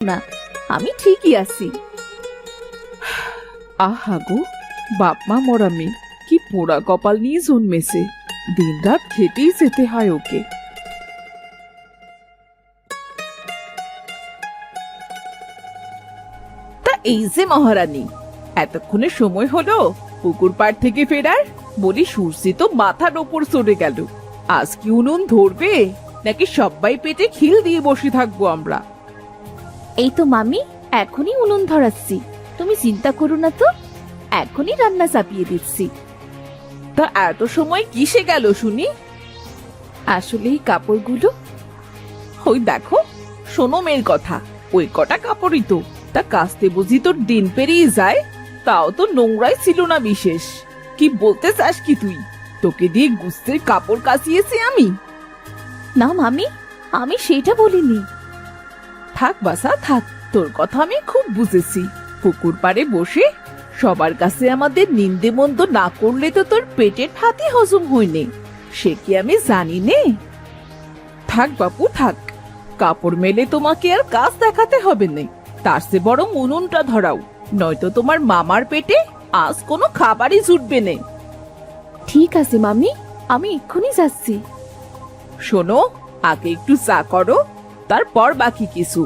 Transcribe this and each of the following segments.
না, আমি ঠিকই আছি। আহা গো, বাপ মা মরা মেয়ে, কি পোড়া কপাল নিয়ে জন্মেছে। দিন রাত খেটেই যেতে হয় ওকে। তা এই যে মহারানী, এতক্ষণে সময় হলো পুকুর পাড় থেকে ফেরার? বলি সূর্যি তো মাথার ওপর চড়ে গেল। আজ কি উনুন ধরবে, নাকি সবাই পেটে খিল দিয়ে বসে থাকবো আমরা? এই তো মামি, এখনই উনুন ধরাচ্ছি, তুমি চিন্তা করো না তো, এখনই রান্না চাপিয়ে দিচ্ছি। তা এত সময় কিসে গেল শুনি? আসলে এই কাপড়গুলো। ওই দেখো, শোনো মেয়ের কথা, ওই কটা কাপড়ই তো, তা কাস্তে বুঝি তোর দিন পেরিয়ে যায়? তাও তো নোংরাই ছিল না বিশেষ। কি বলতে চাস কি তুই? তোকে দিয়ে গুস্তের কাপড় কাচিয়েছি আমি? না মামি, আমি সেটা বলিনি। থাক বাসা থাক, তোর কথা আমি খুব বুঝেছি। পুকুর পাড়ে বসে সবার কাছে আমাদের নিন্দে মন্দ না করলে তো তোর পেটের ভাতই হজম হয়নি, সে কি আমি জানি নে? থাক বাপু থাক, কাপড় মেলে তোমাকে আর কাজ দেখাতে হবে না। তার চেয়ে বরং উনুনটা ধরাও, নয়তো তোমার মামার পেটে আজ কোনো খাবারই জুটবে না। ঠিক আছে মামি, আমি এক্ষুনি যাচ্ছি। শোনো, আগে একটু চা করো, তারপর বাকি কিছু।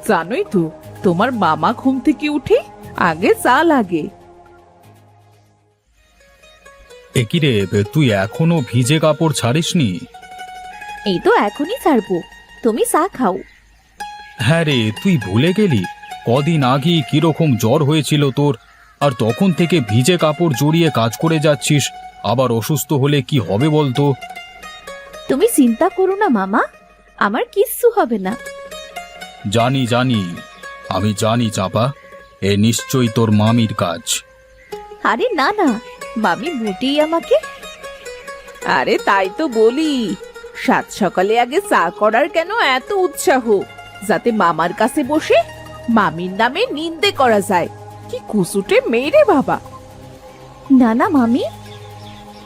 জানোই তো, তোমার মামা ঘুম থেকে উঠে আগে চা লাগে। একি রে, তুই এখনো ভিজে কাপড় ছাড়িসনি? এই তো এখনই ছাড়বো, তুমি চা খাও। হ্যাঁ রে, তুই ভুলে গেলি কদিন আগে কিরকম জ্বর হয়েছিল তোর, আর তখন থেকে ভিজে কাপড় জড়িয়ে কাজ করে যাচ্ছিস। আবার অসুস্থ হলে কি হবে বলতো? তুমি চিন্তা করো না মামা, আমার কিচ্ছু হবে না। জানি জানি, আমি জানি চাপা, এ নিশ্চয়ই তোর মামির কাজ। আরে না না, মামি মোটেই আমাকে। আরে তাই তো বলি, সাত সকালে আগে চা করার কেন এত উৎসাহ? যাতে মামার কাছে বসে মামির নামে নিন্দে করা যায়। কি কুসুটে মেয়ে রে বাবা! না না মামি।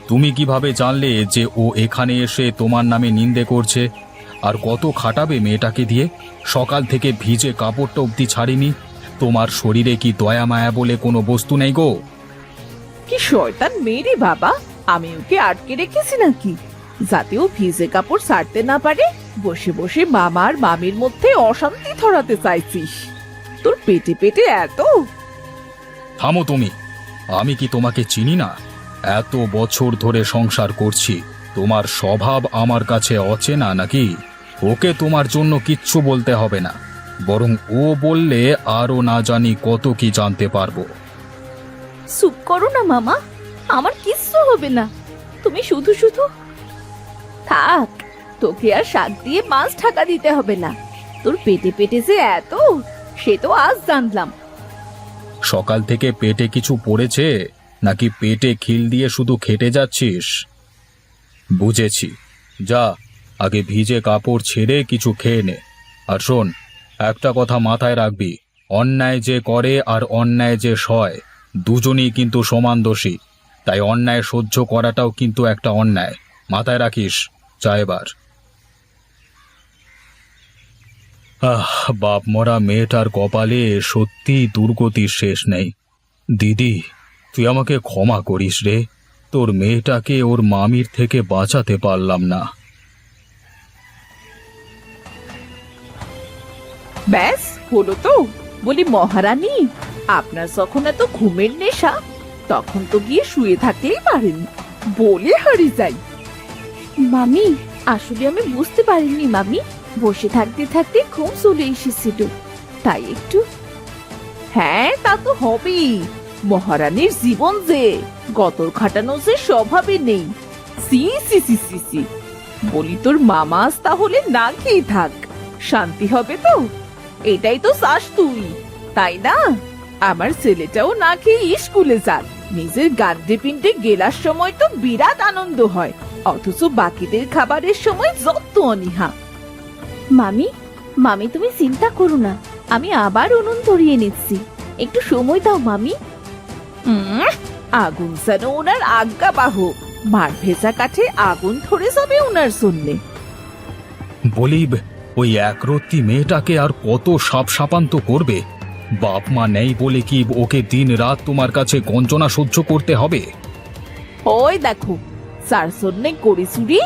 তুমি কিভাবে জানলে যে ও এখানে এসে তোমার নামে নিন্দে করছে? আর কত খাটাবে মেয়েটাকে দিয়ে? সকাল থেকে ভিজে কাপড়টা অবধি ছাড়িনি। তোমার শরীরে কি দয়া মায়া বলে কোনো বস্তু নেই গো? কি শয়তান মেয়ে রে বাবা! আমি ওকে আটকে রেখেছি নাকি, যাতে ও ভিজে কাপড় ছাড়তে না পারে? বসে বসে মামার মামির মধ্যে অশান্তি ছড়াতে চাইছিস? তোর পেটে পেটে এত! থামো তুমি, আমি কি তোমাকে চিনি না? এত বছর ধরে সংসার করছি, তোমার স্বভাব আমার কাছে অচেনা নাকি? ওকে তোমার জন্য কিচ্ছু বলতে হবে না, বরং ও বললে আরো না জানি কত কি জানতে পারবো। চুপ করো না মামা, আমার কিচ্ছু হবে না, তুমি শুধু শুধু থাক, তোকে আর শাক দিয়ে মাছ ঢাকা দিতে হবে না। তোর পেটে পেটে যে এত, সে তো আজ জানলাম। সকাল থেকে পেটে কিছু পড়েছে, নাকি পেটে খিল দিয়ে শুধু খেটে যাচ্ছিস? বুঝেছি, যা, আগে ভিজে কাপড় ছেড়ে কিছু খেয়ে নে। আর শোন, একটা কথা মাথায় রাখবি, অন্যায় যে করে আর অন্যায় যে সয়, দুজনেই কিন্তু সমান দোষী। তাই অন্যায় সহ্য করাটাও কিন্তু একটা অন্যায়, মাথায় রাখিস। যা এবার। বাপ মরা মেয়েটার কপালে সত্যি দুর্গতির শেষ নেই। দিদি, তুই আমাকে ক্ষমা করিস রে, তোর মেয়েটাকে ওর মামির থেকে বাঁচাতে পারলাম না। ব্যাস হলো তো? বলি মহারানী, আপনার যখন এত ঘুমের নেশা, তখন তো গিয়ে শুয়ে থাকলেই পারেন, বলে হারি যাই। মামি, আসলে আমি বুঝতে পারিনি মামি, বসে থাকতে থাকতে ঘুম চলে এসেছিল, তাই একটু। হ্যাঁ, তা তো হবেই। মহারানীর জীবন যে গতর খাটানো যে স্বভাবে নেই। সি সি সি সি সি, বলি তোর মামা আজ তাহলে না খেয়ে থাক, শান্তি হবে তো? এটাই তো চাস তুই, তাই না? আমার ছেলেটাও না খেয়ে স্কুলে যাক, নিজের গান্ডে পিন্ডে গেলার সময় তো বিরাট আনন্দ হয়, অথচ বাকিদের খাবারের সময় যত অনীহা। মামি, মামি তুমি চিন্তা করো না, আমি আবার উনুন ধরিয়ে নিচ্ছি, একটু সময় দাও মামি। আগুন যেন ওনার আজ্ঞা বাহক, মার ভেজা কাঠে আগুন ধরে যাবে ওনার জন্যে। বলি, ওই একরত্তি মেয়েটাকে আর কত সাপ সাপান্ত করবে? বাপ মা নেই বলে কি ওকে দিন রাত তোমার কাছে গঞ্জনা সহ্য করতে হবে? ওই দেখো, সার সন্নে করি চুরি,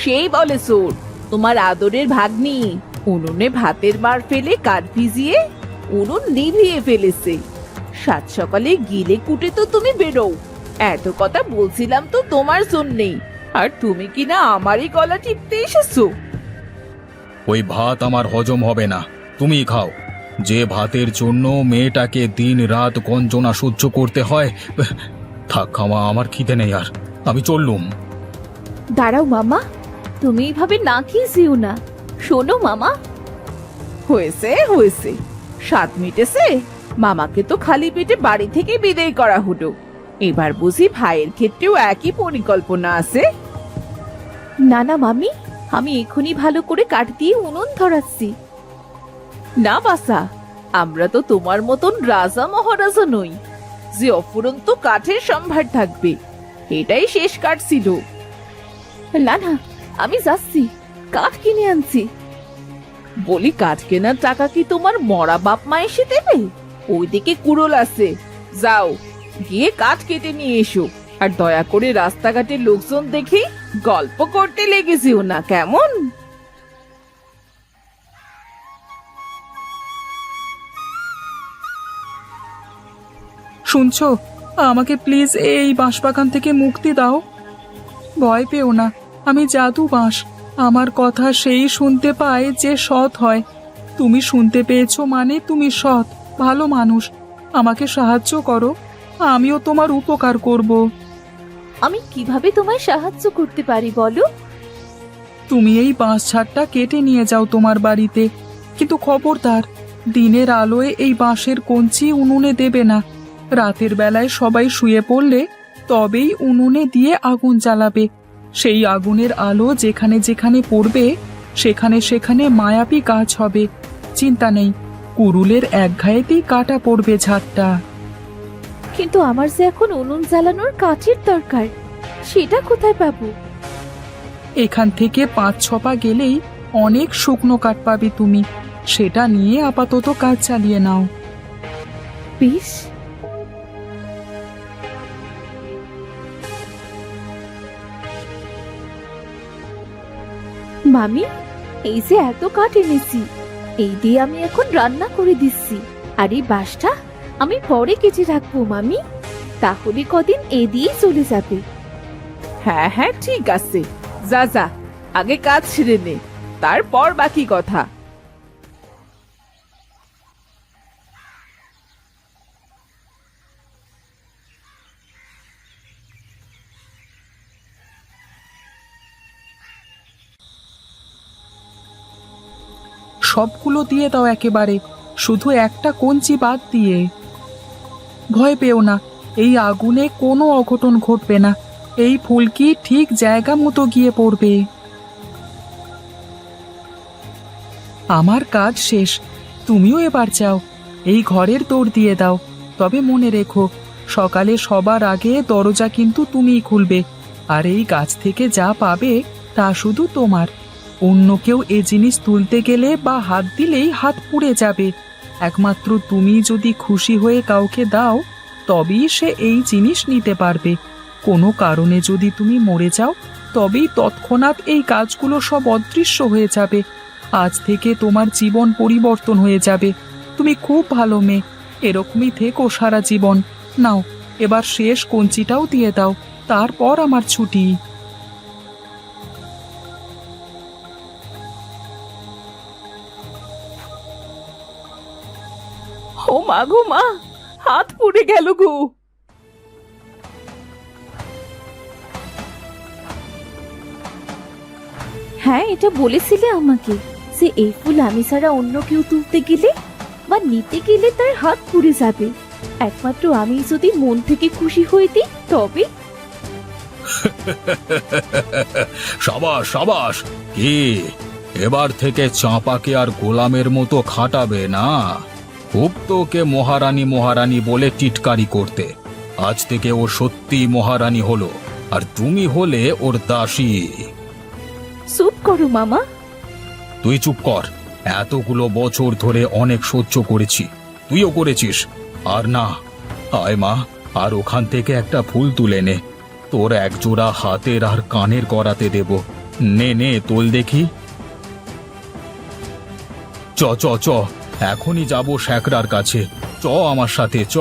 সেই বলে সোর। তোমার আদরের ভাগ্নি উনুনে ভাতের মার ফেলে কাঠ ভিজিয়ে উনুন নিভিয়ে ফেলেছে। সাত সকালে গিলে কুটে তো তুমি বেরো। এত কথা বলছিলাম তো তোমার জন্যেই, আর তুমি কিনা আমারই গলা টিপতে এসেছো। ওই ভাত আমার হজম হবে না, তুমিই খাও। যে ভাতের জন্য মেয়েটাকে দিন রাত গঞ্জনা সহ্য করতে হয়। থাক, খাওয়া আমার খিদে নেই আর, আমি চললুম। দাঁড়াও মামা, তুমি এইভাবে না খেয়ে যেও না। শোনো মামা, হয়েছে হয়েছে, স্বাদ মিটেছে। মামাকে তো খালি পেটে বাড়ি থেকে বিদায় করা হলো, এবার বুঝি ভাইয়ের ক্ষেত্রেও একই পরিকল্পনা আছে। না না মামি, আমি এখনই ভালো করে কাঠ দিয়ে উনুন ধরাচ্ছি। না বাসা, আমরা তো তোমার মতন রাজা মহারাজা নই যে অফুরন্ত কাঠের সম্ভার থাকবে। এটাই শেষ কাঠ ছিল। না না, আমি যাচ্ছি, কাঠ কিনে আনছি। বলি, কাঠ কেনার টাকা কি তোমার মরা বাপ মা এসে দেবে? ওইদিকে কুড়োল আছে, যাও গিয়ে কাঠ কেটে নিয়ে এসো। আর দয়া করে রাস্তাঘাটের লোকজন দেখে গল্প করতে লেগেছিও না, কেমন? শুনছো, আমাকে প্লিজ এই বাঁশবাগান থেকে মুক্তি দাও। ভয় পেও না, আমি জাদু বাঁশ। আমার কথা সেই শুনতে পায় যে সৎ হয়। তুমি শুনতে পেয়েছো মানে তুমি সৎ, ভালো মানুষ। আমাকে সাহায্য করো, আমিও তোমার উপকার করব। আমি কিভাবে তোমায় সাহায্য করতে পারি বলো? তুমি এই বাঁশ ঝাড়টা কেটে নিয়ে যাও তোমার বাড়িতে, কিন্তু খবরদার, দিনের আলোয় এই বাঁশের কঞ্চি উনুনে দেবে না। রাতের বেলায় সবাই শুয়ে পড়লে তবেই উনুনে দিয়ে আগুন জ্বালাবে। সেই আগুনের আলো যেখানে যেখানে পড়বে সেখানে সেখানে মায়াবী গাছ হবে। চিন্তা নেই, কুরুলের একঘায়েতেই কাটা পড়বে ঝাড়টা। কিন্তু আমার যে এখন উনুন জ্বালানোর কাঠের দরকার, সেটা কোথায় পাবো? এখান থেকে 5-6 পা গেলেই অনেক শুকনো কাঠ পাবে তুমি। সেটা নিয়ে আপাতত কাজ চালিয়ে নাও। বেশ। মামি, এই যে এত কাঠ এনেছি, এই দিয়ে আমি এখন রান্না করে দিচ্ছি। আর এই বাঁশটা আমি পরে কেটে রাখবো মামি, তাহলে কদিন এ দিয়েই চলে যাবে। হ্যাঁ হ্যাঁ, ঠিক আছে, যা যা, আগে কাজ ছেড়ে নে, তারপর বাকি কথা। সবগুলো দিয়ে দাও একেবারে, শুধু একটা কঞ্চি বাদ দিয়ে। ভয় পেও না, এই আগুনে কোনো অঘটন ঘটবে না। এই ফুলকি ঠিক জায়গা মতো গিয়ে পড়বে। আমার কাজ শেষ, তুমিও এবার যাও, এই ঘরের দৌড় দিয়ে দাও। তবে মনে রেখো, সকালে সবার আগে দরজা কিন্তু তুমিই খুলবে। আর এই গাছ থেকে যা পাবে তা শুধু তোমার। অন্য কেউ এ জিনিস তুলতে গেলে বা হাত দিলেই হাত পুড়ে যাবে। একমাত্র তুমি যদি খুশি হয়ে কাউকে দাও তবেই সে এই জিনিস নিতে পারবে। কোনো কারণে যদি তুমি মরে যাও তবেই তৎক্ষণাৎ এই কাজগুলো সব অদৃশ্য হয়ে যাবে। আজ থেকে তোমার জীবন পরিবর্তন হয়ে যাবে। তুমি খুব ভালো মেয়ে, এরকমই থেকো সারা জীবন। নাও, এবার শেষ কঞ্চিটাও দিয়ে দাও, তারপর আমার ছুটি। ও মা গো মা, হাত পুড়ে গেল গো। হ্যাঁ, এটা বলেছিলে আমাকে যে এই ফুল আমি ছাড়া অন্য কেউ তুলতে গেলে বা নিতে গেলে তার হাত পুড়ে যাবে। একমাত্র আমি যদি মন থেকে খুশি হয়ে দিই তবে। সাবাস সাবাস, কি এবার থেকে চাঁপাকে আর গোলামের মতো খাটাবে না? খুব তোকে মহারানী মহারানী বলে টিটকারি করতে, আজ থেকে ও সত্যি মহারানী হলো, আর তুমি হলে ওর দাসী। চুপ করো মামা। তুই চুপ কর। এতগুলো বছর ধরে অনেক সহ্য করেছি, তুইও করেছিস। আর না, আয় মা, আর ওখান থেকে একটা ফুল তুলে নে, তোর একজোড়া হাতের আর কানের গড়াতে দেব। নে নে, তোল দেখি। চ চ চ, এখনই যাব শ্যাকরার কাছে। চ আমার সাথে, চ।